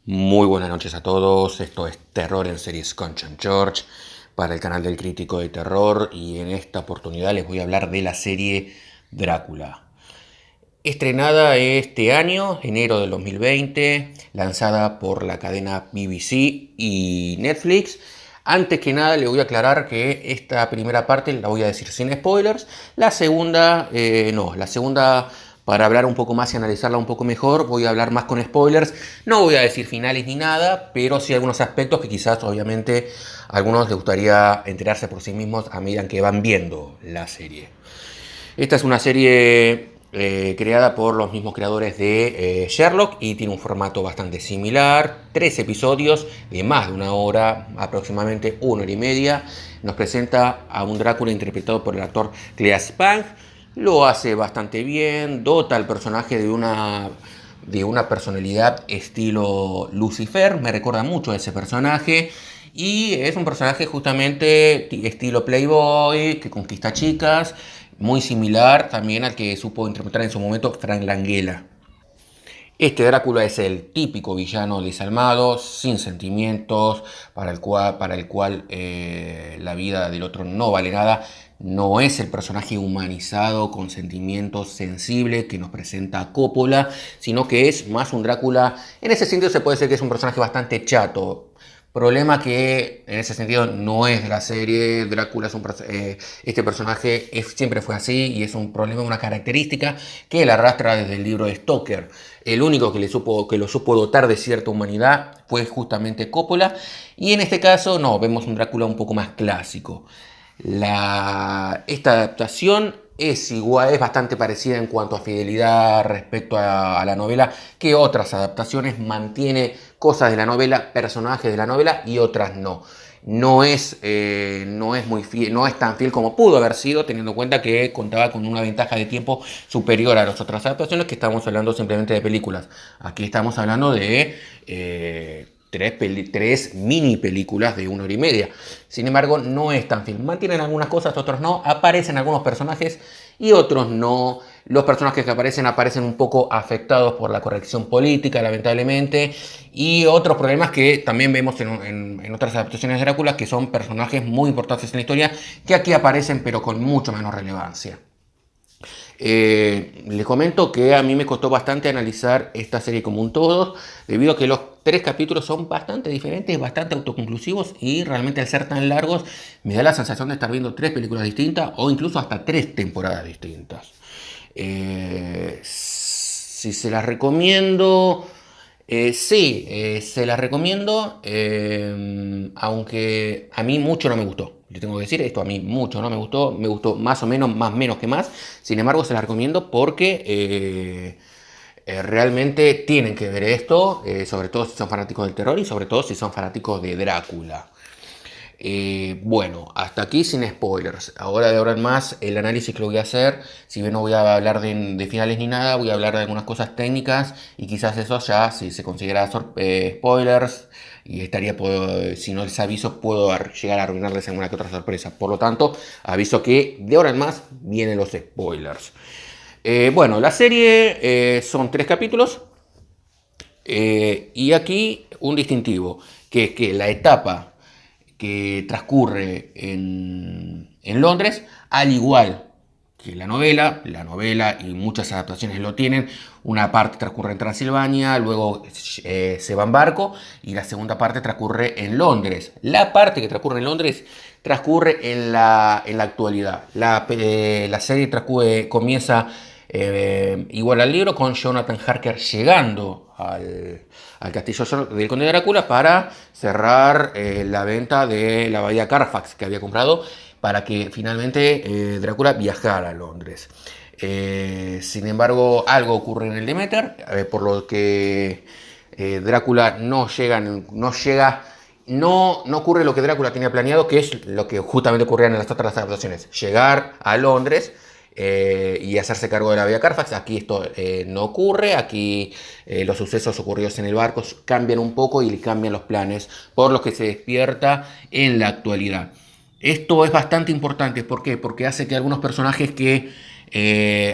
Muy buenas noches a todos, esto es Terror en Series con John George para el canal del Crítico de Terror y en esta oportunidad les voy a hablar de la serie Drácula. Estrenada este año, enero del 2020, lanzada por la cadena BBC y Netflix. Antes que nada le voy a aclarar que esta primera parte la voy a decir sin spoilers, la segunda no, la segunda para hablar un poco más y analizarla un poco mejor voy a hablar más con spoilers, no voy a decir finales ni nada, pero sí algunos aspectos que quizás obviamente a algunos les gustaría enterarse por sí mismos a medida que van viendo la serie. Esta es una serie creada por los mismos creadores de Sherlock y tiene un formato bastante similar. 3 episodios de más de una hora, aproximadamente 1 hora y media. Nos presenta a un Drácula interpretado por el actor Cleas Pang. Lo hace bastante bien, dota al personaje de una personalidad estilo Lucifer. Me recuerda mucho a ese personaje. Y es un personaje justamente estilo Playboy, que conquista chicas, muy similar también al que supo interpretar en su momento Frank Langella. Este Drácula es el típico villano desalmado, sin sentimientos, para el cual la vida del otro no vale nada. No es el personaje humanizado, con sentimientos sensibles que nos presenta Coppola, sino que es más un Drácula. En ese sentido se puede decir que es un personaje bastante chato. Problema que en ese sentido no es de la serie. Drácula es este personaje siempre fue así y es un problema, una característica que él arrastra desde el libro de Stoker. El único que lo supo dotar de cierta humanidad fue justamente Coppola, y en este caso no, vemos un Drácula un poco más clásico. Esta adaptación es igual, es bastante parecida en cuanto a fidelidad respecto a la novela que otras adaptaciones. Mantiene cosas de la novela, personajes de la novela y otras no. No es muy fiel, no es tan fiel como pudo haber sido, teniendo en cuenta que contaba con una ventaja de tiempo superior a las otras adaptaciones, que estamos hablando simplemente de películas. Aquí estamos hablando de tres mini películas de 1 hora y media. Sin embargo, no es tan fiel. Mantienen algunas cosas, otros no. Aparecen algunos personajes y otros no. Los personajes que aparecen un poco afectados por la corrección política, lamentablemente, y otros problemas que también vemos en otras adaptaciones de Drácula, que son personajes muy importantes en la historia, que aquí aparecen pero con mucho menos relevancia. Les comento que a mí me costó bastante analizar esta serie como un todo, debido a que los 3 capítulos son bastante diferentes, bastante autoconclusivos, y realmente al ser tan largos me da la sensación de estar viendo 3 películas distintas o incluso hasta 3 temporadas distintas. Si se las recomiendo, sí, se las recomiendo, aunque a mí mucho no me gustó. Le tengo que decir esto, a mí mucho no me gustó más o menos, más menos que más. Sin embargo, se las recomiendo porque realmente tienen que ver esto, sobre todo si son fanáticos del terror y sobre todo si son fanáticos de Drácula. Bueno, hasta aquí sin spoilers. Ahora de ahora en más, el análisis que lo voy a hacer, si bien no voy a hablar de finales ni nada, voy a hablar de algunas cosas técnicas y quizás eso ya, si se considera spoilers, y si no les aviso, puedo llegar a arruinarles alguna que otra sorpresa. Por lo tanto, aviso que de ahora en más vienen los spoilers. Bueno, la serie son 3 capítulos, y aquí un distintivo, que es que la etapa que transcurre en Londres, al igual que la novela y muchas adaptaciones lo tienen, una parte transcurre en Transilvania, luego se va en barco y la segunda parte transcurre en Londres. La parte que transcurre en Londres transcurre en la actualidad. La serie comienza igual al libro, con Jonathan Harker llegando al castillo del Conde de Drácula para cerrar la venta de la bahía Carfax que había comprado, para que finalmente Drácula viajara a Londres. Sin embargo, algo ocurre en el Demeter, por lo que Drácula no ocurre lo que Drácula tenía planeado, que es lo que justamente ocurría en las otras adaptaciones: llegar a Londres y hacerse cargo de la vía Carfax. Aquí esto no ocurre. Aquí los sucesos ocurridos en el barco cambian un poco y cambian los planes, por los que se despierta en la actualidad. Esto es bastante importante. ¿Por qué? Porque hace que algunos personajes que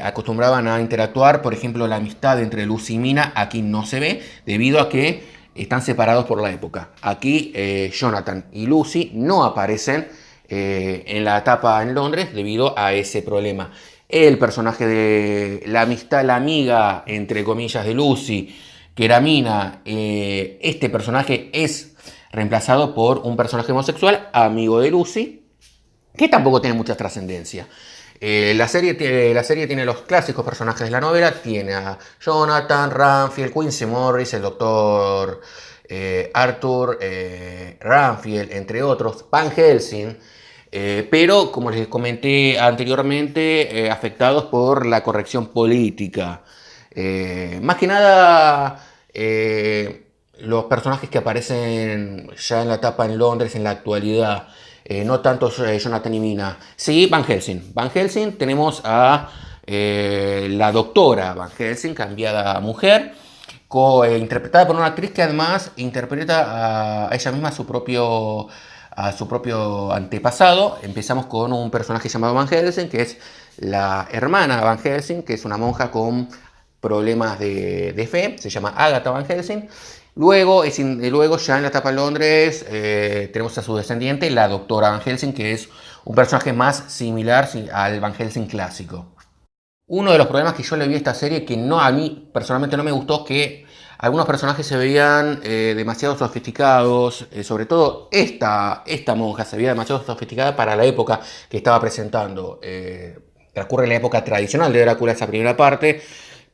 acostumbraban a interactuar, por ejemplo la amistad entre Luz y Mina, aquí no se ve, debido a que están separados por la época. Aquí Jonathan y Lucy no aparecen en la etapa en Londres debido a ese problema. El personaje de la amistad, la amiga, entre comillas, de Lucy, que era Mina, este personaje es reemplazado por un personaje homosexual, amigo de Lucy, que tampoco tiene mucha trascendencia. La serie tiene los clásicos personajes de la novela, tiene a Jonathan, Ramfield, Quincy Morris, el doctor Arthur Ramfield, entre otros, Van Helsing, pero como les comenté anteriormente, afectados por la corrección política. Más que nada, los personajes que aparecen ya en la etapa en Londres en la actualidad, no tanto Jonathan y Mina. Sí, Van Helsing. Van Helsing tenemos a la doctora Van Helsing, cambiada a mujer, interpretada por una actriz que además interpreta a ella misma a su propio antepasado. Empezamos con un personaje llamado Van Helsing, que es la hermana de Van Helsing, que es una monja con problemas de fe, se llama Agatha Van Helsing. Luego ya en la etapa de Londres, tenemos a su descendiente, la doctora Van Helsing, que es un personaje más similar al Van Helsing clásico. Uno de los problemas que yo le vi a esta serie, que a mí personalmente no me gustó, que algunos personajes se veían demasiado sofisticados, sobre todo esta monja se veía demasiado sofisticada para la época que estaba presentando. Transcurre la época tradicional de Drácula, esa primera parte,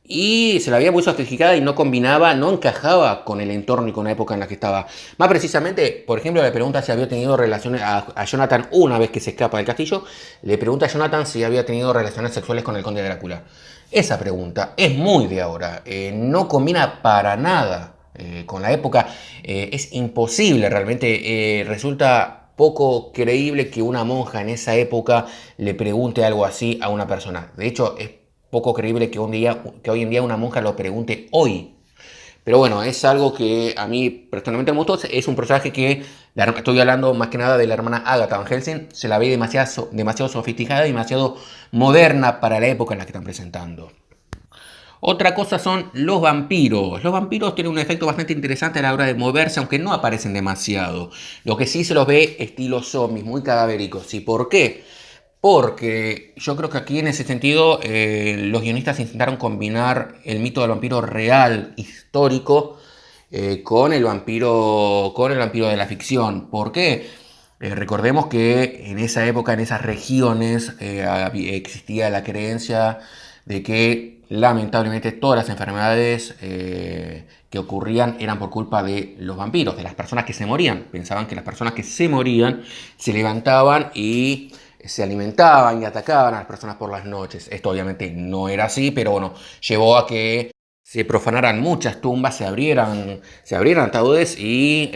y se la veía muy sofisticada y no combinaba, no encajaba con el entorno y con la época en la que estaba. Más precisamente, por ejemplo, le pregunta si había tenido relaciones a Jonathan una vez que se escapa del castillo. Le pregunta a Jonathan si había tenido relaciones sexuales con el conde Drácula. Esa pregunta es muy de ahora, no combina para nada con la época. Es imposible, realmente resulta poco creíble que una monja en esa época le pregunte algo así a una persona. De hecho, es poco creíble que hoy en día una monja lo pregunte hoy. Pero bueno, es algo que a mí personalmente me gustó. Es un personaje que, estoy hablando más que nada de la hermana Agatha Van Helsing, se la ve demasiado sofisticada y demasiado moderna para la época en la que están presentando. Otra cosa son los vampiros. Los vampiros tienen un efecto bastante interesante a la hora de moverse, aunque no aparecen demasiado. Lo que sí se los ve estilo zombies, muy cadavéricos. ¿Y por qué? Porque yo creo que aquí en ese sentido los guionistas intentaron combinar el mito del vampiro real, histórico, con el vampiro de la ficción. ¿Por qué? Recordemos que en esa época, en esas regiones, existía la creencia de que lamentablemente todas las enfermedades que ocurrían eran por culpa de los vampiros, de las personas que se morían. Pensaban que las personas que se morían se levantaban y se alimentaban y atacaban a las personas por las noches. Esto obviamente no era así, pero bueno, llevó a que se profanaran muchas tumbas, se abrieran ataúdes y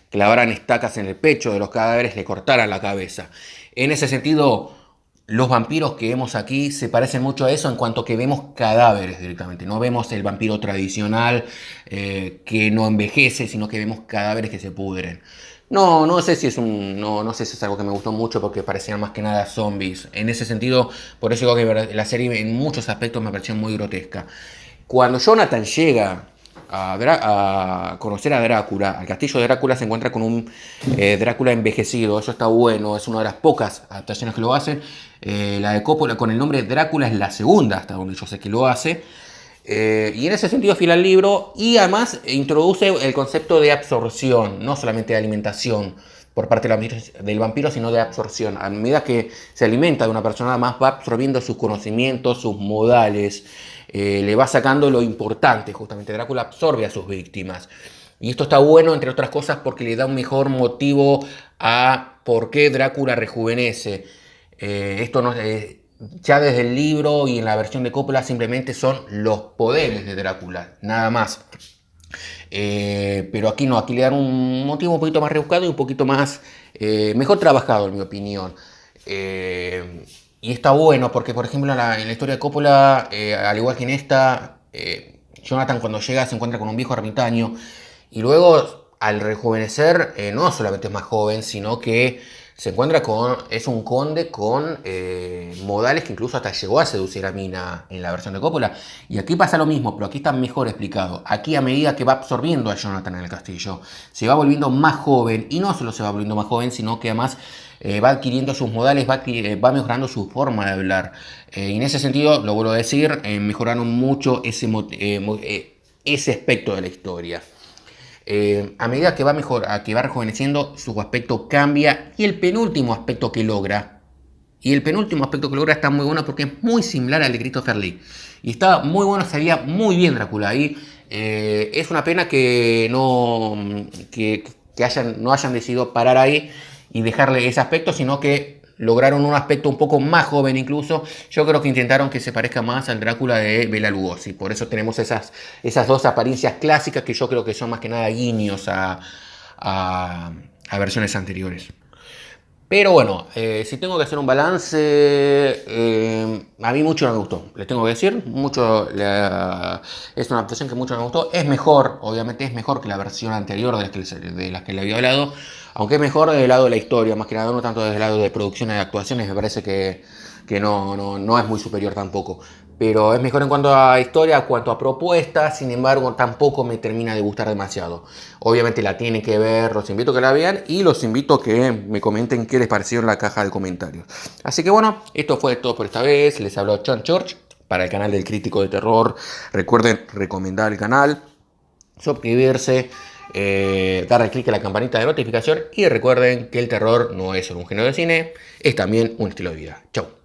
clavaran estacas en el pecho de los cadáveres, le cortaran la cabeza. En ese sentido, los vampiros que vemos aquí se parecen mucho a eso en cuanto que vemos cadáveres directamente. No vemos el vampiro tradicional que no envejece, sino que vemos cadáveres que se pudren. No sé si no sé si es algo que me gustó mucho porque parecían más que nada zombies. En ese sentido, por eso digo que la serie en muchos aspectos me pareció muy grotesca. Cuando Jonathan llega a conocer a Drácula, al castillo de Drácula, se encuentra con un Drácula envejecido. Eso está bueno, es una de las pocas adaptaciones que lo hacen. La de Coppola con el nombre Drácula es la segunda, hasta donde yo sé que lo hace. Y en ese sentido fila el libro y además introduce el concepto de absorción, no solamente de alimentación por parte del vampiro, sino de absorción. A medida que se alimenta de una persona más, va absorbiendo sus conocimientos, sus modales, le va sacando lo importante. Justamente Drácula absorbe a sus víctimas. Y esto está bueno, entre otras cosas, porque le da un mejor motivo a por qué Drácula rejuvenece. Esto no ya desde el libro y en la versión de Coppola simplemente son los poderes de Drácula, nada más. Pero aquí no, aquí le dan un motivo un poquito más rebuscado y un poquito más mejor trabajado, en mi opinión. Y está bueno porque, por ejemplo, en la historia de Coppola, al igual que en esta, Jonathan cuando llega se encuentra con un viejo ermitaño y luego al rejuvenecer no solamente es más joven, sino que es un conde con modales que incluso hasta llegó a seducir a Mina en la versión de Coppola. Y aquí pasa lo mismo, pero aquí está mejor explicado. Aquí, a medida que va absorbiendo a Jonathan en el castillo, se va volviendo más joven, y no solo se va volviendo más joven, sino que además va adquiriendo sus modales, va mejorando su forma de hablar. Y en ese sentido, lo vuelvo a decir, mejoraron mucho ese aspecto de la historia. A medida que va rejuveneciendo, su aspecto cambia, y el penúltimo aspecto que logra, está muy bueno porque es muy similar al de Christopher Lee. Y está muy bueno, estaría muy bien Drácula ahí. Es una pena que no hayan decidido parar ahí y dejarle ese aspecto, sino que lograron un aspecto un poco más joven incluso. Yo creo que intentaron que se parezca más al Drácula de Bela Lugosi. Por eso tenemos esas dos apariencias clásicas que yo creo que son más que nada guiños a versiones anteriores. Pero bueno, si tengo que hacer un balance, a mí mucho no me gustó, les tengo que decir, es una adaptación que mucho no me gustó. Es mejor, obviamente es mejor que la versión anterior de las que le había hablado, aunque es mejor desde el lado de la historia, más que nada, no tanto desde el lado de producción y de actuaciones. Me parece que no es muy superior tampoco. Pero es mejor en cuanto a historia, en cuanto a propuestas. Sin embargo, tampoco me termina de gustar demasiado. Obviamente la tienen que ver, los invito a que la vean y los invito a que me comenten qué les pareció en la caja de comentarios. Así que bueno, esto fue todo por esta vez. Les habló Chan George para el canal del Crítico de Terror. Recuerden recomendar el canal, suscribirse, darle clic a la campanita de notificación y recuerden que el terror no es solo un género de cine, es también un estilo de vida. Chau.